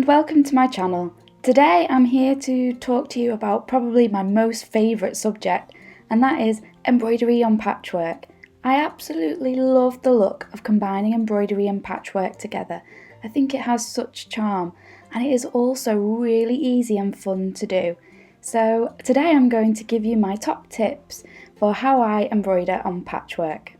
and welcome to my channel. Today I'm here to talk to you about probably my most favourite subject, and that is embroidery on patchwork. I absolutely love the look of combining embroidery and patchwork together. I think it has such charm, and it is also really easy and fun to do. So today I'm going to give you my top tips for how I embroider on patchwork.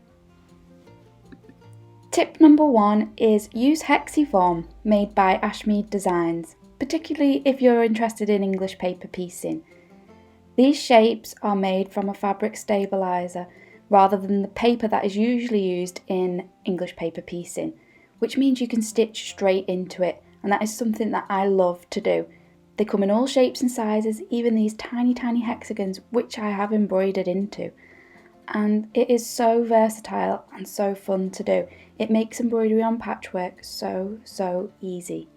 Tip number 1 is use Hexiform made by Ashmead Designs, particularly if you're interested in English paper piecing. These shapes are made from a fabric stabiliser rather than the paper that is usually used in English paper piecing, which means you can stitch straight into it, and that is something that I love to do. They come in all shapes and sizes, even these tiny hexagons which I have embroidered into. And it is so versatile and so fun to do. It makes embroidery on patchwork so easy.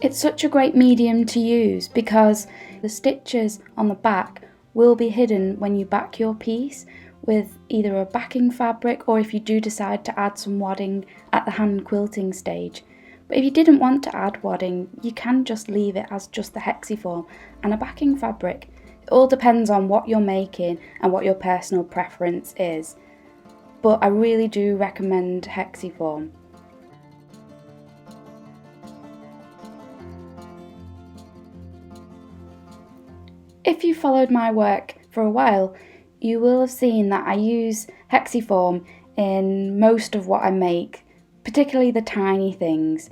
It's such a great medium to use because the stitches on the back will be hidden when you back your piece with either a backing fabric, or if you do decide to add some wadding at the hand quilting stage. But if you didn't want to add wadding, you can just leave it as just the Hexiform and a backing fabric. It all depends on what you're making and what your personal preference is. But I really do recommend Hexiform. If you followed my work for a while, you will have seen that I use Hexiform in most of what I make, particularly the tiny things.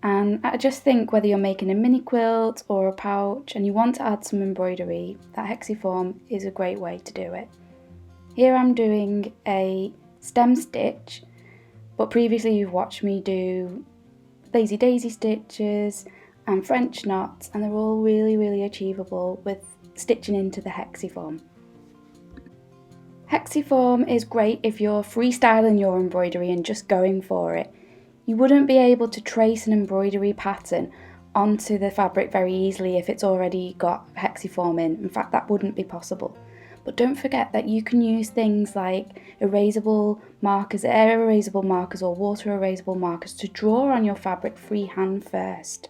And I just think whether you're making a mini quilt or a pouch and you want to add some embroidery, that Hexiform is a great way to do it. Here I'm doing a stem stitch, but previously you've watched me do lazy daisy stitches and French knots, and they're all really achievable with stitching into the Hexiform. Hexiform is great if you're freestyling your embroidery and just going for it. You wouldn't be able to trace an embroidery pattern onto the fabric very easily if it's already got Hexiform in. In fact, that wouldn't be possible. But don't forget that you can use things like erasable markers, air erasable markers or water erasable markers to draw on your fabric freehand first.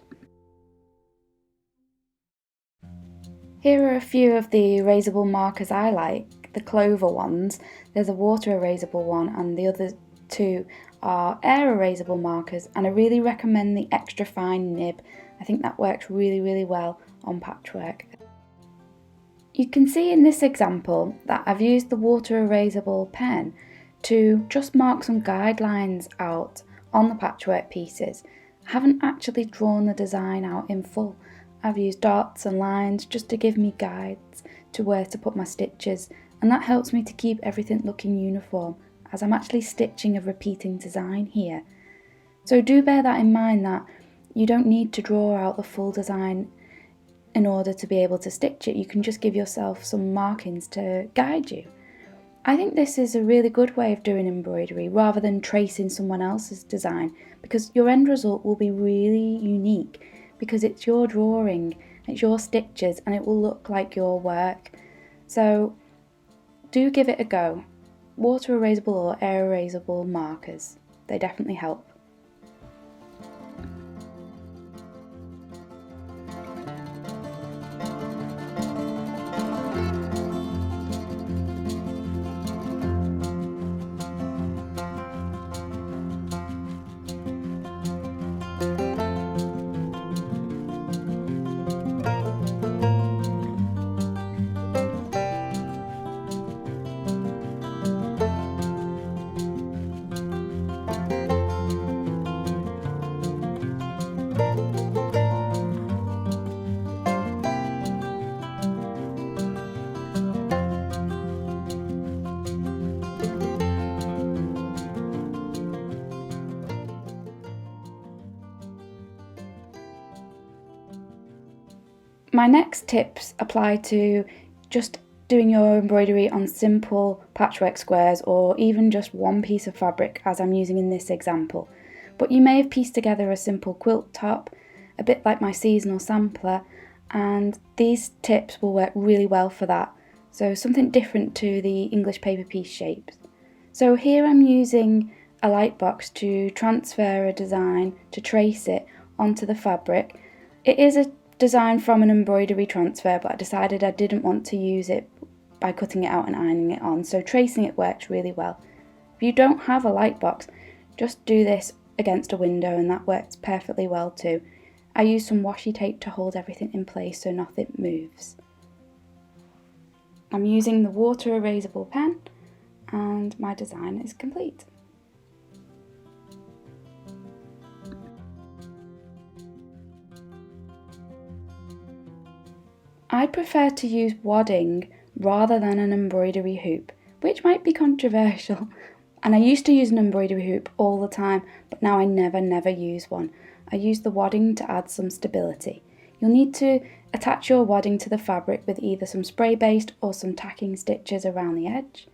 Here are a few of the erasable markers I like, the clover ones. There's a water erasable one, and the other two are air erasable markers, and I really recommend the extra fine nib. I think that works really well on patchwork. You can see in this example that I've used the water erasable pen to just mark some guidelines out on the patchwork pieces. I haven't actually drawn the design out in full. I've used dots and lines just to give me guides to where to put my stitches, and that helps me to keep everything looking uniform as I'm actually stitching a repeating design here. So do bear that in mind, that you don't need to draw out the full design in order to be able to stitch it. You can just give yourself some markings to guide you. I think this is a really good way of doing embroidery rather than tracing someone else's design, because your end result will be really unique because it's your drawing, it's your stitches, and it will look like your work. So do give it a go. Water erasable or air erasable markers, they definitely help. My next tips apply to just doing your embroidery on simple patchwork squares or even just one piece of fabric as I'm using in this example. But you may have pieced together a simple quilt top, a bit like my seasonal sampler, and these tips will work really well for that. So something different to the English paper piece shapes. So here I'm using a lightbox to transfer a design, to trace it onto the fabric. It is a design from an embroidery transfer, but I decided I didn't want to use it by cutting it out and ironing it on, so tracing it works really well. If you don't have a lightbox, just do this against a window and that works perfectly well too. I use some washi tape to hold everything in place so nothing moves. I'm using the water erasable pen and my design is complete. I prefer to use wadding rather than an embroidery hoop, which might be controversial. And I used to use an embroidery hoop all the time, but now I never use one. I use the wadding to add some stability. You'll need to attach your wadding to the fabric with either some spray baste or some tacking stitches around the edge.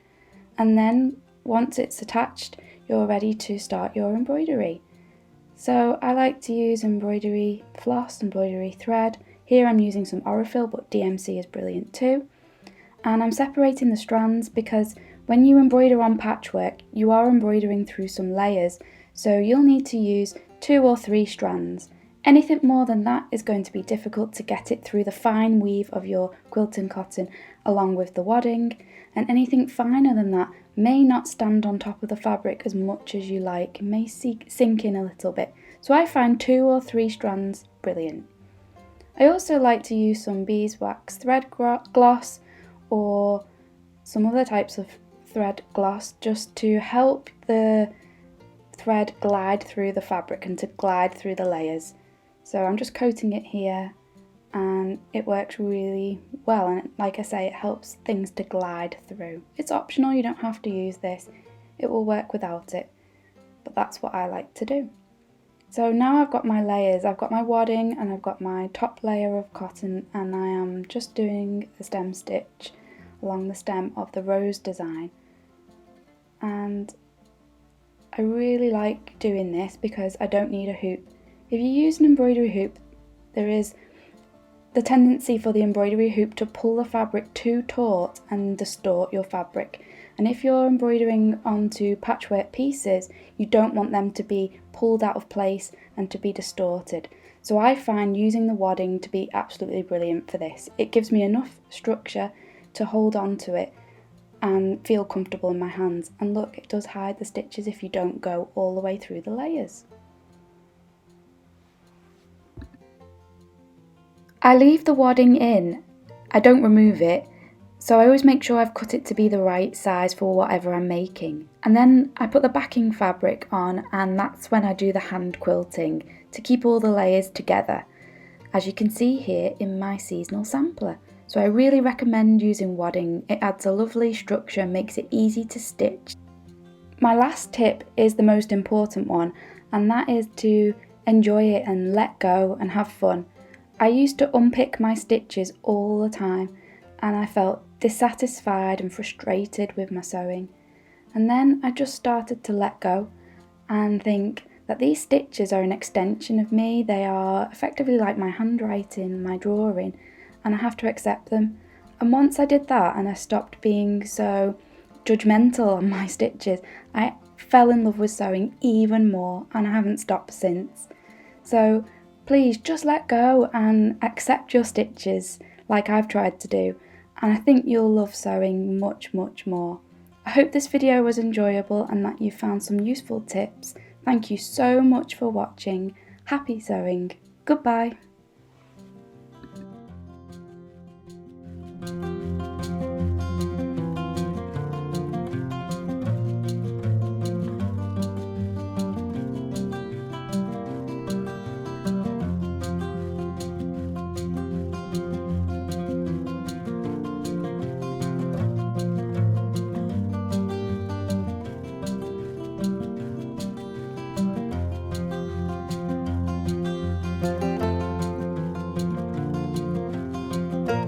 And then once it's attached, you're ready to start your embroidery. So I like to use embroidery floss, embroidery thread. Here I'm using some Aurifil, but DMC is brilliant too. And I'm separating the strands because when you embroider on patchwork, you are embroidering through some layers, so you'll need to use 2 or 3 strands. Anything more than that is going to be difficult to get it through the fine weave of your quilting cotton along with the wadding, and anything finer than that may not stand on top of the fabric as much as you like, it may sink in a little bit. So I find 2 or 3 strands brilliant. I also like to use some beeswax thread gloss or some other types of thread gloss just to help the thread glide through the fabric and to glide through the layers. So I'm just coating it here and it works really well, and like I say, it helps things to glide through. It's optional, you don't have to use this, it will work without it, but that's what I like to do. So now I've got my layers, I've got my wadding and I've got my top layer of cotton, and I am just doing a stem stitch along the stem of the rose design. And I really like doing this because I don't need a hoop. If you use an embroidery hoop, there is the tendency for the embroidery hoop to pull the fabric too taut and distort your fabric. And if you're embroidering onto patchwork pieces, you don't want them to be pulled out of place and to be distorted. So I find using the wadding to be absolutely brilliant for this. It gives me enough structure to hold on to it and feel comfortable in my hands. And look, it does hide the stitches if you don't go all the way through the layers. I leave the wadding in, I don't remove it, so I always make sure I've cut it to be the right size for whatever I'm making. And then I put the backing fabric on, and that's when I do the hand quilting to keep all the layers together, as you can see here in my seasonal sampler. So I really recommend using wadding, it adds a lovely structure and makes it easy to stitch. My last tip is the most important one, and that is to enjoy it and let go and have fun. I used to unpick my stitches all the time and I felt dissatisfied and frustrated with my sewing. And then I just started to let go and think that these stitches are an extension of me. They are effectively like my handwriting, my drawing, and I have to accept them. And once I did that and I stopped being so judgmental on my stitches, I fell in love with sewing even more, and I haven't stopped since. So please just let go and accept your stitches like I've tried to do, and I think you'll love sewing much more. I hope this video was enjoyable and that you found some useful tips. Thank you so much for watching. Happy sewing. Goodbye.